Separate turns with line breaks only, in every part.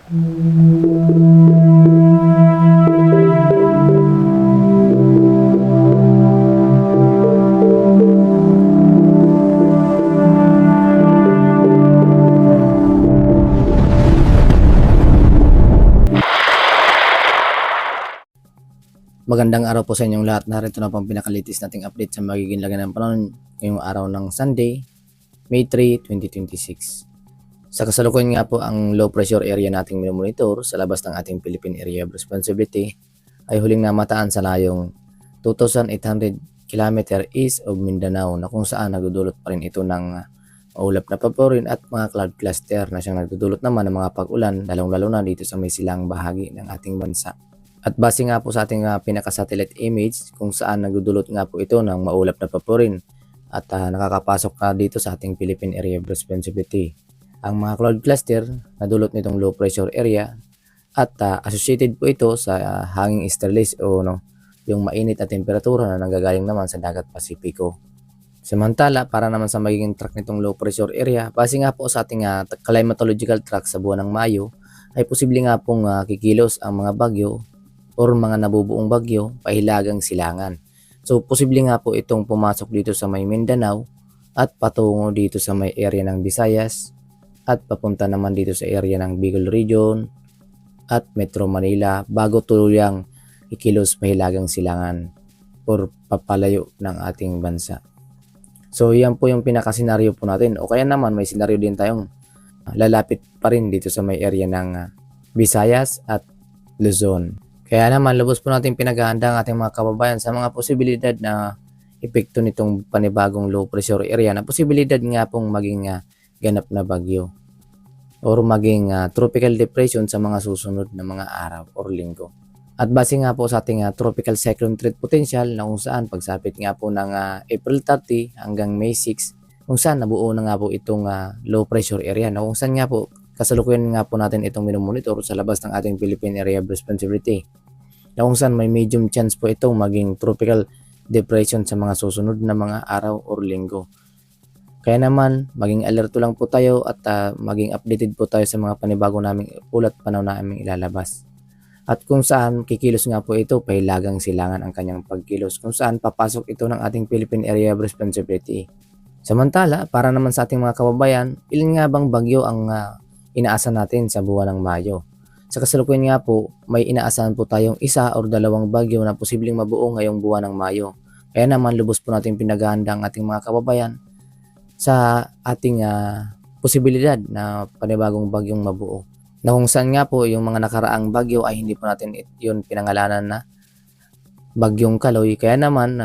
Magandang araw po sa inyong lahat. Narito na po ang pinakalitis nating update sa magiging lagay ng panahon ngayong araw ng Sunday, May 3, 2026. Sa kasalukuyan nga po, ang low pressure area nating minomonitor sa labas ng ating Philippine Area of Responsibility ay huling namataan sa layong 2,800 km east of Mindanao, na kung saan nagdudulot pa rin ito ng maulap na paborin at mga cloud cluster na siyang nagdudulot naman ng mga pag-ulan, lalong-lalo na dito sa may silang bahagi ng ating bansa. At base nga po sa ating pinaka-satellite image, kung saan nagdudulot nga po ito ng maulap na paborin at nakakapasok na dito sa ating Philippine Area of Responsibility ang mga cloud cluster na dulot nitong low pressure area, at associated po ito sa hanging sterlies o yung mainit na temperatura na nanggagaling naman sa dagat Pasipiko. Samantala, para naman sa magiging track nitong low pressure area, base nga po sa ating climatological track sa buwan ng Mayo, ay posible nga pong kikilos ang mga bagyo or mga nabubuong bagyo pahilagang silangan. So posible nga po itong pumasok dito sa may Mindanao at patungo dito sa may area ng Visayas at papunta naman dito sa area ng Bicol Region at Metro Manila bago tuluyang ikilos pahilagang silangan or papalayo ng ating bansa. So yan po yung pinaka-senaryo po natin, o kaya naman may senaryo din tayong lalapit pa rin dito sa may area ng Visayas at Luzon. Kaya naman lubos po natin pinaghahanda ang ating mga kababayan sa mga posibilidad na epekto nitong panibagong low pressure area na posibilidad nga pong maging ganap na bagyo or maging tropical depression sa mga susunod na mga araw or linggo. At base nga po sa ating tropical cyclone threat potential na kung saan pagsapit nga po ng April 30 hanggang May 6, kung saan nabuo na nga po itong low pressure area na kung saan nga po kasalukuyan nga po natin itong minomonitor sa labas ng ating Philippine Area of Responsibility, na kung saan may medium chance po itong maging tropical depression sa mga susunod na mga araw or linggo. Kaya naman, maging alerto lang po tayo at maging updated po tayo sa mga panibago naming ulat panaw na aming ilalabas. At kung saan kikilos nga po ito, pahilagang silangan ang kanyang pagkilos, kung saan papasok ito ng ating Philippine Area of Responsibility. Samantala, para naman sa ating mga kababayan, ilan nga bang bagyo ang inaasa natin sa buwan ng Mayo? Sa kasalukuyan nga po, may inaasahan po tayong isa or dalawang bagyo na posibleng mabuo ngayong buwan ng Mayo. Kaya naman lubos po natin pinaghahanda ang ating mga kababayan sa ating posibilidad na panibagong bagyong mabuo. Na kung saan nga po yung mga nakaraang bagyo ay hindi po natin yun pinangalanan na bagyong Kaloy. Kaya naman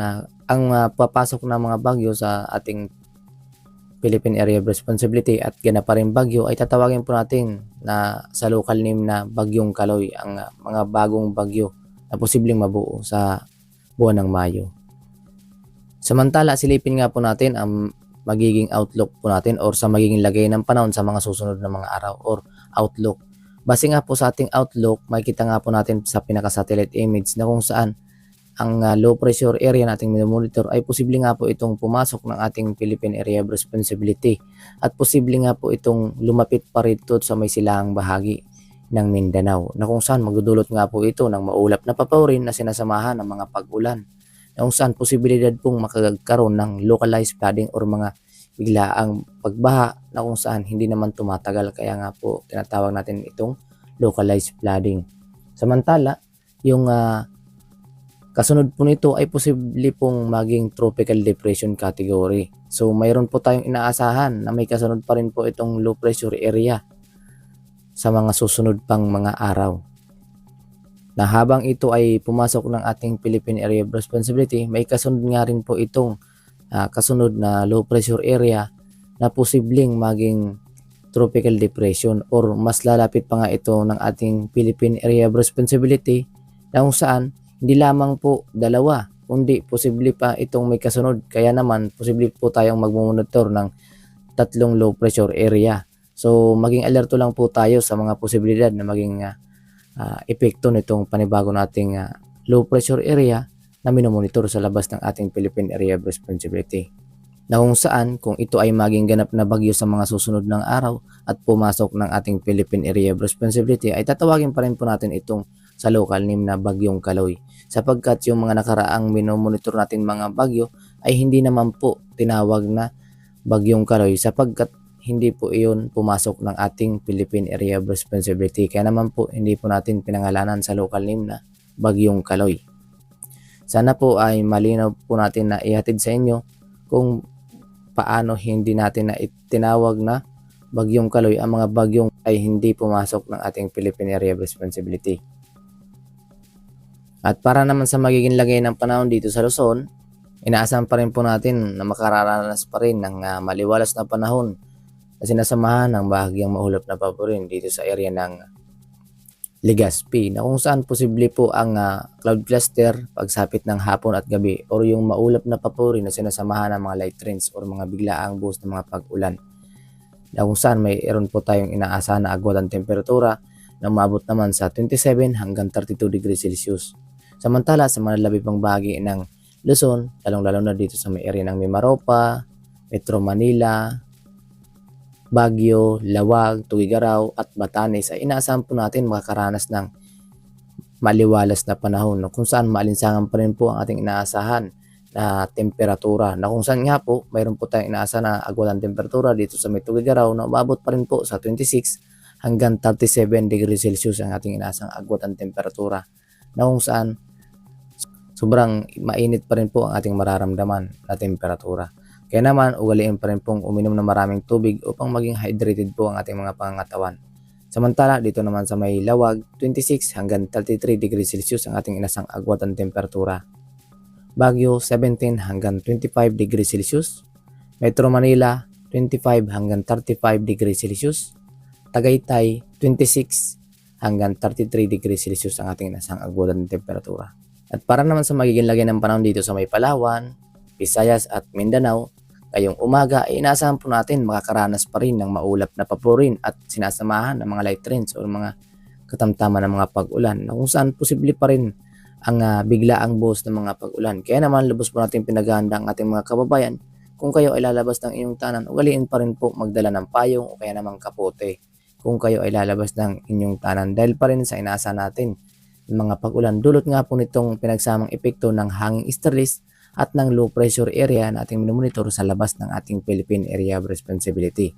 ang papasok na mga bagyo sa ating Philippine Area of Responsibility at ganap pa rin bagyo ay tatawagin po natin na sa local name na Bagyong Kaloy ang mga bagong bagyo na posibleng mabuo sa buwan ng Mayo. Samantala, silipin nga po natin ang magiging outlook po natin or sa magiging lagay ng panahon sa mga susunod na mga araw or outlook. Base nga po sa ating outlook, makikita nga po natin sa pinaka-satellite image na kung saan ang low pressure area nating minomonitor ay posible nga po itong pumasok ng ating Philippine Area of Responsibility at posible nga po itong lumapit pa rito sa may silangang bahagi ng Mindanao, na kung saan magdudulot nga po ito ng maulap na papawirin na sinasamahan ng mga pag-ulan, na kung saan posibilidad pong makagkaroon ng localized flooding or mga biglaang pagbaha na kung saan hindi naman tumatagal, kaya nga po tinatawag natin itong localized flooding. Samantala, yung kasunod po nito ay posible pong maging tropical depression category. So mayroon po tayong inaasahan na may kasunod pa rin po itong low pressure area sa mga susunod pang mga araw. Na habang ito ay pumasok ng ating Philippine Area of Responsibility, may kasunod nga rin po itong kasunod na low pressure area na posibleng maging tropical depression or mas lalapit pa nga ito ng ating Philippine Area of Responsibility, na kung saan hindi lamang po dalawa, kundi posible pa itong may kasunod. Kaya naman, posible po tayong magmumonitor ng 3 low pressure area. So, maging alerto lang po tayo sa mga posibilidad na maging epekto nitong panibago nating low pressure area na minomonitor sa labas ng ating Philippine Area of Responsibility. na kung saan kung ito ay maging ganap na bagyo sa mga susunod ng araw at pumasok ng ating Philippine Area of Responsibility ay tatawagin pa rin po natin itong sa local name na Bagyong Kaloy, sapagkat yung mga nakaraang minomonitor natin mga bagyo ay hindi naman po tinawag na Bagyong Kaloy sapagkat hindi po iyon pumasok ng ating Philippine Area of Responsibility, kaya naman po hindi po natin pinangalanan sa local name na Bagyong Kaloy. Sana po ay malinaw po natin na ihatid sa inyo kung paano hindi natin na itinawag na Bagyong Kaloy ang mga bagyong ay hindi pumasok ng ating Philippine Area of Responsibility. At para naman sa magiging lagay ng panahon dito sa Luzon, inaasahan pa rin po natin na makararanas pa rin ng maliwalas na panahon na sinasamahan ng bahagyang maulap na paborin dito sa area ng Legazpi, na kung saan posible po ang cloud cluster pagsapit ng hapon at gabi, or yung maulap na paborin na sinasamahan ng mga light rains or mga biglaang buhos ng mga pag-ulan, na kung saan mayroon po tayong inaasahan na agwat ang temperatura na umabot naman sa 27 hanggang 32 degrees Celsius. Samantala sa mga labi pang bahagi ng Luzon, lalong-lalo na dito sa may area ng Mimaropa, Metro Manila, Baguio, Lawag, Tuguegarao at Batanes ay inaasahan po natin makakaranas ng maliwalas na panahon, no, kung saan maalinsangan pa rin po ang ating inaasahan na temperatura, na kung saan nga po mayroon po tayong inaasahan na agwat ang temperatura dito sa may Tuguegarao na umabot pa rin po sa 26 hanggang 37 degrees Celsius ang ating inaasahang agwat ang temperatura, na kung saan sobrang mainit pa rin po ang ating mararamdaman na temperatura. Kaya naman, ugaliin pa rin pong uminom ng maraming tubig upang maging hydrated po ang ating mga pangangatawan. Samantala, dito naman sa may Lawag, 26 hanggang 33 degrees Celsius ang ating inasang agwat ang temperatura. Baguio, 17 hanggang 25 degrees Celsius. Metro Manila, 25 hanggang 35 degrees Celsius. Tagaytay, 26 hanggang 33 degrees Celsius ang ating inasang agwat ang temperatura. At para naman sa magiging lagay ng panahon dito sa may Palawan, Visayas at Mindanao, ngayong umaga ay inaasahan po natin makakaranas pa rin ng maulap na paborin at sinasamahan ng mga light rains o mga katamtaman ng mga pag-ulan, na kung saan posible pa rin ang biglaang buhos ng mga pag-ulan. Kaya naman lubos po natin pinaghahanda ang ating mga kababayan. Kung kayo ay lalabas ng inyong tanan, ugaliin pa rin po magdala ng payong o kaya namang kapote kung kayo ay lalabas ng inyong tanan, dahil pa rin sa inaasahan natin ng mga pag-ulan. Dulot nga po nitong pinagsamang epekto ng hanging easterlies at ng low pressure area na ating minomonitor sa labas ng ating Philippine Area of Responsibility,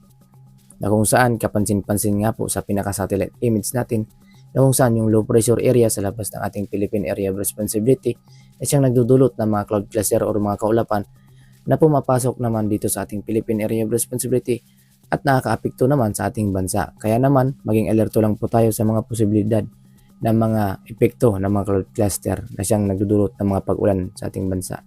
na kung saan kapansin-pansin nga po sa pinaka-satellite image natin na kung saan yung low pressure area sa labas ng ating Philippine Area of Responsibility ay siyang nagdudulot ng mga cloud cluster o mga kaulapan na pumapasok naman dito sa ating Philippine Area of Responsibility at nakakaapekto naman sa ating bansa. Kaya naman maging alerto lang po tayo sa mga posibilidad ng mga epekto ng mga cloud cluster na siyang nagdudulot ng mga pag-ulan sa ating bansa,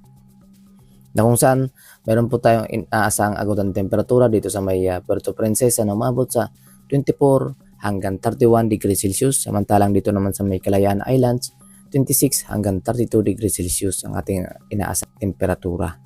na kung saan meron po tayong inaasahang agwat ang temperatura dito sa may Puerto Princesa na umabot sa 24 hanggang 31 degrees Celsius. Samantalang dito naman sa may Kalayaan Islands, 26 hanggang 32 degrees Celsius ang ating inaasahang temperatura.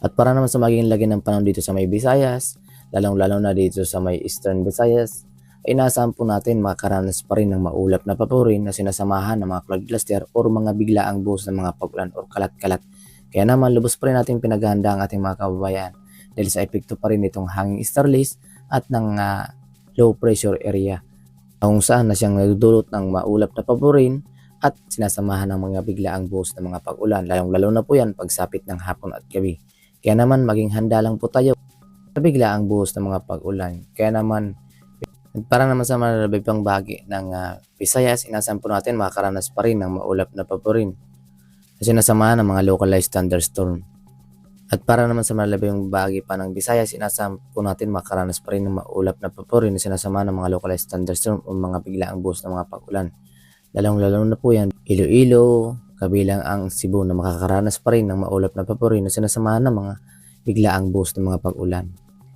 At para naman sa magiging lagay ng panahon dito sa may Visayas, lalong-lalo na dito sa may Eastern Visayas, ay inaasahan po natin makakaranas pa rin ng maulap na paborin na sinasamahan ng mga cloud cluster o mga biglaang buhos ng mga pag-ulan o kalat-kalat. Kaya naman lubos pa rin natin pinaghahanda ang ating mga kababayan dahil sa epekto pa rin itong hanging easterlies at ng low pressure area, kung saan na siyang nagdudulot ng maulap na paborin at sinasamahan ng mga biglaang buhos ng mga pag-ulan, lalong-lalo na po yan pagsapit ng hapon at gabi. Kaya naman maging handa lang po tayo sa biglaang buhos ng mga pag-ulan. Kaya naman, para naman sa malalabay pang bahagi ng Visayas, inasahan po natin makakaranas pa rin ng maulap na paborin na sinasamahan ng mga localized thunderstorm. At para naman sa malalabay pang bahagi pa ng Visayas, inasahan po natin makakaranas pa rin ng maulap na paborin na sinasamahan ng mga localized thunderstorm o mga biglaang buhos ng mga pag-ulan. Lalong-lalo na po yan Iloilo, kabilang ang Cebu, na makakaranas pa rin ng maulap na paborin na sinasamahan ng mga biglaang buhos ng mga pag-ulan,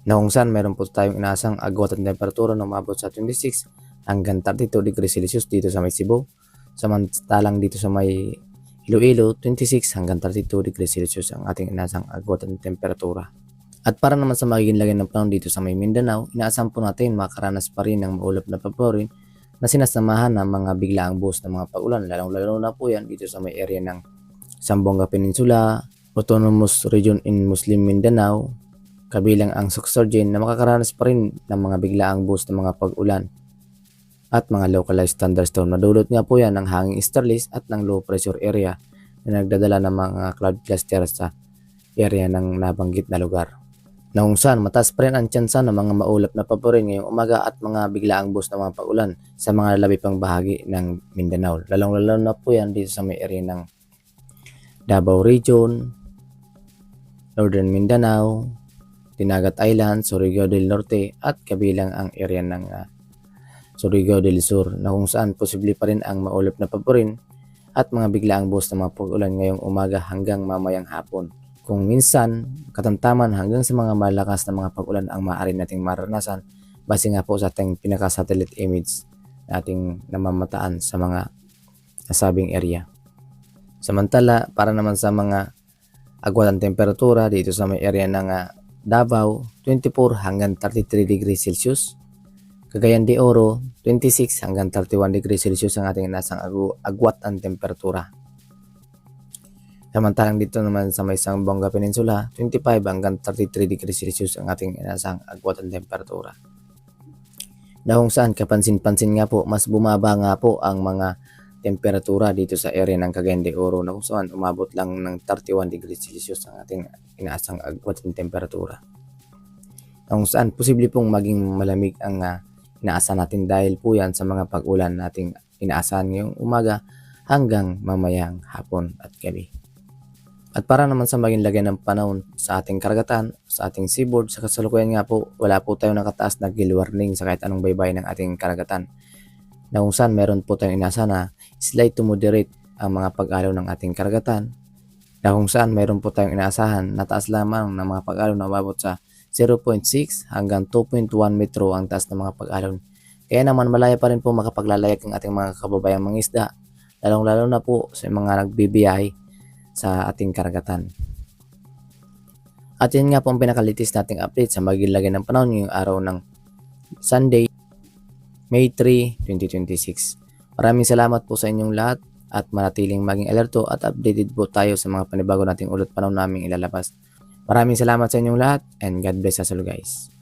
na kung saan meron po tayong inaasang agwat at temperatura na umabot sa 26 hanggang 32 degrees Celsius dito sa may Cebu. Samantalang dito sa may Iloilo, 26 hanggang 32 degrees Celsius ang ating inaasang agwat at temperatura. At para naman sa magiging lagay ng panahon dito sa may Mindanao, inaasahan po natin makakaranas pa rin ng maulap na paborin na sinasamahan ng mga biglaang buhos ng mga pag-ulan, lalong-lalo na po yan dito sa may area ng Zamboanga Peninsula, Autonomous Region in Muslim Mindanao, kabilang ang Sorsogon na makakaranas pa rin ng mga biglaang boost ng mga pag-ulan at mga localized thunderstorm. Nadulot nga po yan ng hanging easterlies at ng low pressure area na nagdadala ng mga cloud cluster sa area ng nabanggit na lugar. Na kung saan mataas pa rin ang tsansa ng mga maulap na paborin ngayong umaga at mga biglaang boost ng mga pag-ulan sa mga labi pang bahagi ng Mindanao. Lalong-lalo na po yan dito sa may area ng Davao Region, Northern Mindanao, Dinagat Island, Surigao del Norte at kabilang ang area ng Surigao del Sur na kung saan posible pa rin ang maulap na paborin at mga biglaang boost ng mga pag-ulan ngayong umaga hanggang mamayang hapon. Kung minsan, katamtaman hanggang sa mga malakas na mga pag-ulan ang maaari nating maranasan base nga po sa ating pinaka-satellite image na ating namamataan sa mga nasabing area. Samantala, para naman sa mga agwat ng temperatura dito sa may area ng Davao, 24 hanggang 33 degrees Celsius. Cagayan de Oro, 26 hanggang 31 degrees Celsius ang ating nasang agwat ang temperatura. Samantalang dito naman sa may Zamboanga Peninsula, 25 hanggang 33 degrees Celsius ang ating inasang agwat ang temperatura. Na kung saan kapansin-pansin nga po, mas bumaba nga po ang mga temperatura dito sa area ng Cagayan de Oro na kung saan umabot lang ng 31 degrees Celsius ang ating inaasang agwat ang temperatura. Na kung saan posible pong maging malamig ang inaasahan natin dahil po yan sa mga pag-ulan nating inaasahan ngayong umaga hanggang mamayang hapon at gabi. At para naman sa maging lagay ng panahon sa ating karagatan, sa ating seaboard, sa kasalukuyan nga po, wala po tayong nakataas na gale warning sa kahit anong baybay ng ating karagatan. Na kung saan meron po tayong inasa na slight to moderate ang mga pag-alaw ng ating karagatan. Na kung saan meron po tayong inaasahan na taas lamang ng mga pag-alaw na umabot sa 0.6 hanggang 2.1 metro ang taas ng mga pag-alaw. Kaya naman malaya pa rin po makapaglalayag ang ating mga kababayang mga isda, lalong-lalo na po sa mga nagbibiyahe sa ating karagatan. At yan nga po ang pinakalitis nating update sa magilagay ng panahon ngayong araw ng Sunday, May 3, 2026. Maraming salamat po sa inyong lahat at manatiling maging alerto at updated po tayo sa mga panibago nating ulat panahon naming ilalabas. Maraming salamat sa inyong lahat and God bless us all guys.